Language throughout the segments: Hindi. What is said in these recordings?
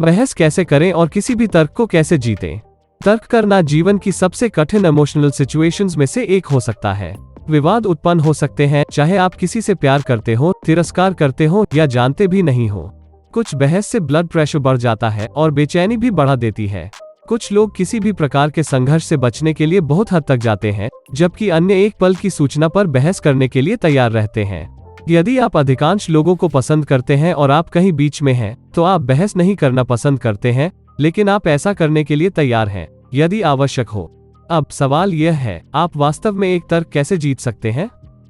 बहस कैसे करें और किसी भी तर्क को कैसे जीतें। तर्क करना जीवन की सबसे कठिन इमोशनल सिचुएशंस में से एक हो सकता है। विवाद उत्पन्न हो सकते हैं, चाहे आप किसी से प्यार करते हो, तिरस्कार करते हो या जानते भी नहीं हो। कुछ बहस से ब्लड प्रेशर बढ़ जाता है और बेचैनी भी बढ़ा देती है। कुछ लोग किसी भी प्रकार के संघर्ष से बचने के लिए बहुत हद तक जाते हैं, जबकि अन्य एक पल की सूचना पर बहस करने के लिए तैयार रहते हैं। यदि आप अधिकांश लोगों को पसंद करते हैं और आप कहीं बीच में हैं, तो आप बहस नहीं करना पसंद करते हैं, लेकिन आप ऐसा करने के लिए तैयार हैं, यदि आवश्यक हो। अब सवाल यह है, आप वास्तव में एक तर्क कैसे जीत सकते हैं?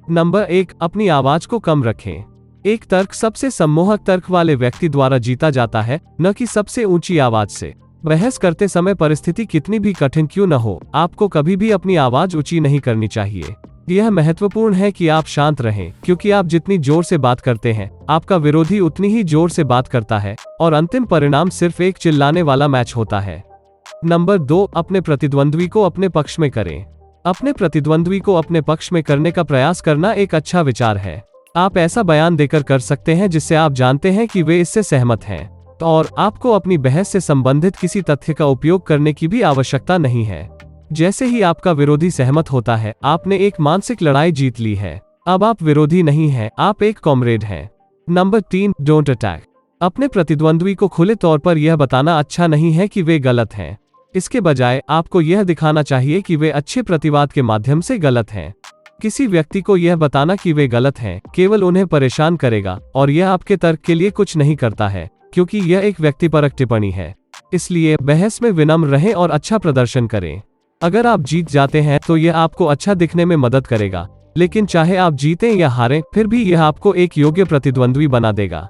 नंबर 1, अपनी आवाज को कम रखें। एक तर्क सबसे सम्मोहक तर्क वाले व्यक्ति द्वारा जीता जाता है, न कि सबसे ऊंची आवाज से। बहस करते समय परिस्थिति कितनी भी कठिन क्यों न हो, आपको कभी भी अपनी आवाज ऊंची नहीं करनी चाहिए। यह महत्वपूर्ण है कि आप शांत रहें, क्योंकि आप जितनी जोर से बात करते हैं, आपका विरोधी उतनी ही जोर से बात करता है, और अंतिम परिणाम सिर्फ एक चिल्लाने वाला मैच होता है। नंबर 2, अपने प्रतिद्वंद्वी को अपने पक्ष में करें। अपने प्रतिद्वंद्वी को अपने पक्ष में करने का प्रयास करना एक अच्छा विचार है। आप ऐसा बयान देकर कर सकते हैं जिससे आप जानते हैं कि वे इससे सहमत हैं, और आपको अपनी बहस से संबंधित किसी तथ्य का उपयोग करने की भी आवश्यकता नहीं है। जैसे ही आपका विरोधी सहमत होता है, आपने एक मानसिक लड़ाई जीत ली है। अब आप विरोधी नहीं हैं, आप एक कॉमरेड हैं। Number 3, don't attack. अपने प्रतिद्वंद्वी को खुले तौर पर यह बताना अच्छा नहीं है कि वे गलत हैं। इसके बजाय आपको यह दिखाना चाहिए कि वे अच्छे प्रतिवाद के माध्यम से गलत हैं। किसी व्यक्ति को यह बताना कि वे गलत हैं केवल उन्हें परेशान करेगा, और यह आपके तर्क के लिए कुछ नहीं करता है, क्योंकि यह एक व्यक्तिपरक टिप्पणी है। इसलिए बहस में विनम्र रहें और अच्छा प्रदर्शन करें। अगर आप जीत जाते हैं तो यह आपको अच्छा दिखने में मदद करेगा, लेकिन चाहे आप जीतें या हारें, फिर भी यह आपको एक योग्य प्रतिद्वंद्वी बना देगा।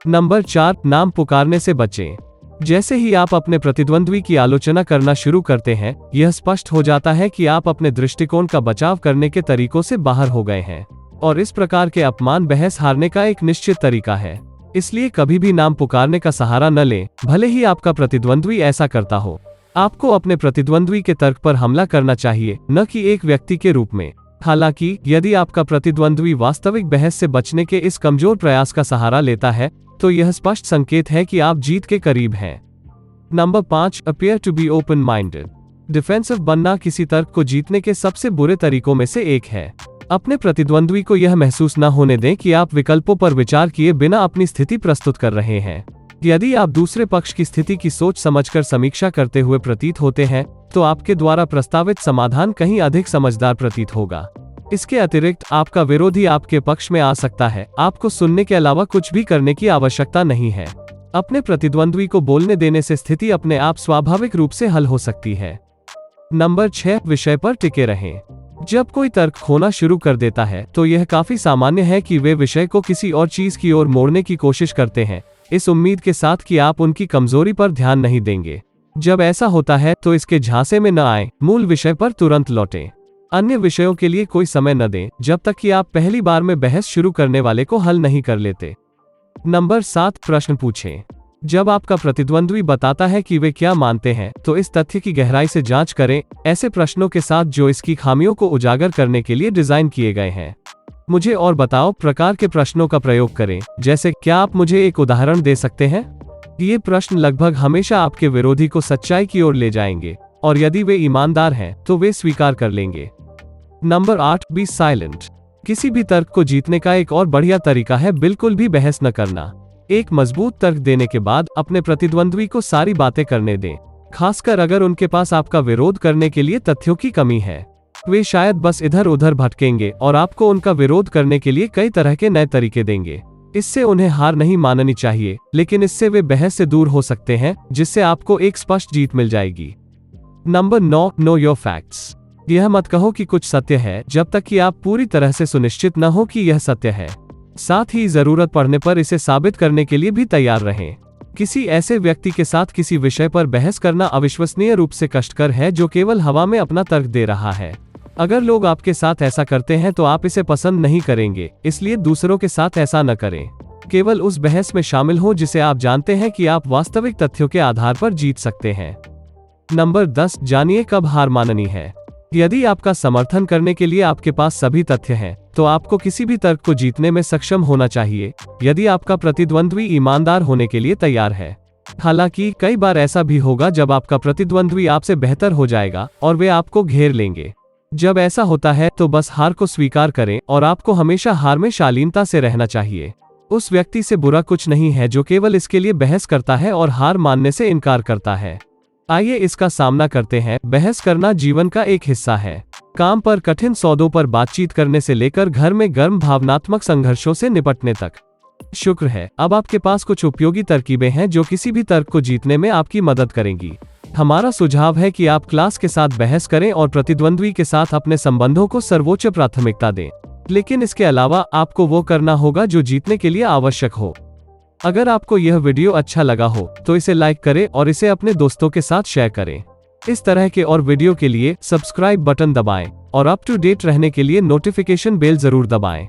नंबर 4, नाम पुकारने से बचें। जैसे ही आप अपने प्रतिद्वंद्वी की आलोचना करना शुरू करते हैं, यह स्पष्ट हो जाता है कि आप अपने दृष्टिकोण का बचाव करने के तरीकों से बाहर हो गए हैं, और इस प्रकार के अपमान बहस हारने का एक निश्चित तरीका है। इसलिए कभी भी नाम पुकारने का सहारा न लें, भले ही आपका प्रतिद्वंद्वी ऐसा करता हो। आपको अपने प्रतिद्वंद्वी के तर्क पर हमला करना चाहिए, न कि एक व्यक्ति के रूप में। हालांकि यदि आपका प्रतिद्वंद्वी वास्तविक बहस से बचने के इस कमजोर प्रयास का सहारा लेता है, तो यह स्पष्ट संकेत है कि आप जीत के करीब हैं। Number 5, appear to be open minded. Defensive बनना किसी तर्क को जीतने के सबसे बुरे तरीकों में से एक है। अपने प्रतिद्वंद्वी को यह महसूस न होने दें कि आप विकल्पों पर विचार किए बिना अपनी स्थिति प्रस्तुत कर रहे हैं। यदि आप दूसरे पक्ष की स्थिति की सोच समझकर समीक्षा करते हुए प्रतीत होते हैं, तो आपके द्वारा प्रस्तावित समाधान कहीं अधिक समझदार प्रतीत होगा। इसके अतिरिक्त आपका विरोधी आपके पक्ष में आ सकता है, आपको सुनने के अलावा कुछ भी करने की आवश्यकता नहीं है। अपने प्रतिद्वंद्वी को बोलने देने से स्थिति अपने आप स्वाभाविक रूप से हल हो सकती है। नंबर 6, विषय पर टिके रहें। जब कोई तर्क खोना शुरू कर देता है, तो यह काफी सामान्य है कि वे विषय को किसी और चीज की ओर मोड़ने की कोशिश करते हैं, इस उम्मीद के साथ कि आप उनकी कमजोरी पर ध्यान नहीं देंगे। जब ऐसा होता है तो इसके झांसे में न आए, मूल विषय पर तुरंत लौटें। अन्य विषयों के लिए कोई समय न दें, जब तक कि आप पहली बार में बहस शुरू करने वाले को हल नहीं कर लेते। नंबर 7, प्रश्न पूछें। जब आपका प्रतिद्वंद्वी बताता है कि वे क्या मानते हैं, तो इस तथ्य की गहराई से जांच करें, ऐसे प्रश्नों के साथ जो इसकी खामियों को उजागर करने के लिए डिजाइन किए गए हैं। मुझे और बताओ प्रकार के प्रश्नों का प्रयोग करें, जैसे क्या आप मुझे एक उदाहरण दे सकते हैं? ये प्रश्न लगभग हमेशा आपके विरोधी को सच्चाई की ओर ले जाएंगे, और यदि वे ईमानदार हैं, तो वे स्वीकार कर लेंगे। Number 8, be silent. किसी भी तर्क को जीतने का एक और बढ़िया तरीका है बिल्कुल भी बहस न करना। एक मजबूत तर्क देने के बाद अपने प्रतिद्वंद्वी को सारी बातें करने दें, खासकर अगर उनके पास आपका विरोध करने के लिए तथ्यों की कमी है। वे शायद बस इधर उधर भटकेंगे और आपको उनका विरोध करने के लिए कई तरह के नए तरीके देंगे। इससे उन्हें हार नहीं माननी चाहिए, लेकिन इससे वे बहस से दूर हो सकते हैं, जिससे आपको एक स्पष्ट जीत मिल जाएगी। Number 9, know your facts. यह मत कहो कि कुछ सत्य है जब तक कि आप पूरी तरह से सुनिश्चित न हो कि यह सत्य है। साथ ही जरूरत पड़ने पर इसे साबित करने के लिए भी तैयार रहें। किसी ऐसे व्यक्ति के साथ किसी विषय पर बहस करना अविश्वसनीय रूप से कष्टकर है जो केवल हवा में अपना तर्क दे रहा है। अगर लोग आपके साथ ऐसा करते हैं तो आप इसे पसंद नहीं करेंगे, इसलिए दूसरों के साथ ऐसा न करें। केवल उस बहस में शामिल हो जिसे आप जानते हैं कि आप वास्तविक तथ्यों के आधार पर जीत सकते हैं। नंबर 10, जानिए कब हार माननी है। यदि आपका समर्थन करने के लिए आपके पास सभी तथ्य हैं, तो आपको किसी भी तर्क को जीतने में सक्षम होना चाहिए, यदि आपका प्रतिद्वंद्वी ईमानदार होने के लिए तैयार है। हालांकि कई बार ऐसा भी होगा जब आपका प्रतिद्वंद्वी आपसे बेहतर हो जाएगा और वे आपको घेर लेंगे। जब ऐसा होता है तो बस हार को स्वीकार करें और आपको हमेशा हार में शालीनता से रहना चाहिए। उस व्यक्ति से बुरा कुछ नहीं है जो केवल इसके लिए बहस करता है और हार मानने से इनकार करता है। आइए इसका सामना करते हैं। बहस करना जीवन का एक हिस्सा है। काम पर कठिन सौदों पर बातचीत करने से लेकर घर में गर्म भावनात्मक संघर्षों से निपटने तक। शुक्र है, अब आपके पास कुछ उपयोगी तरकीबें हैं जो किसी भी तर्क को जीतने में आपकी मदद करेंगी। हमारा सुझाव है कि आप क्लास के साथ बहस करें और प्रतिद्वंद्वी के साथ अपने संबंधों को सर्वोच्च प्राथमिकता दें। लेकिन इसके अलावा आपको वो करना होगा जो जीतने के लिए आवश्यक हो। अगर आपको यह वीडियो अच्छा लगा हो तो इसे लाइक करें और इसे अपने दोस्तों के साथ शेयर करें। इस तरह के और वीडियो के लिए सब्सक्राइब बटन दबाएं और अप टू डेट रहने के लिए नोटिफिकेशन बेल जरूर दबाएं।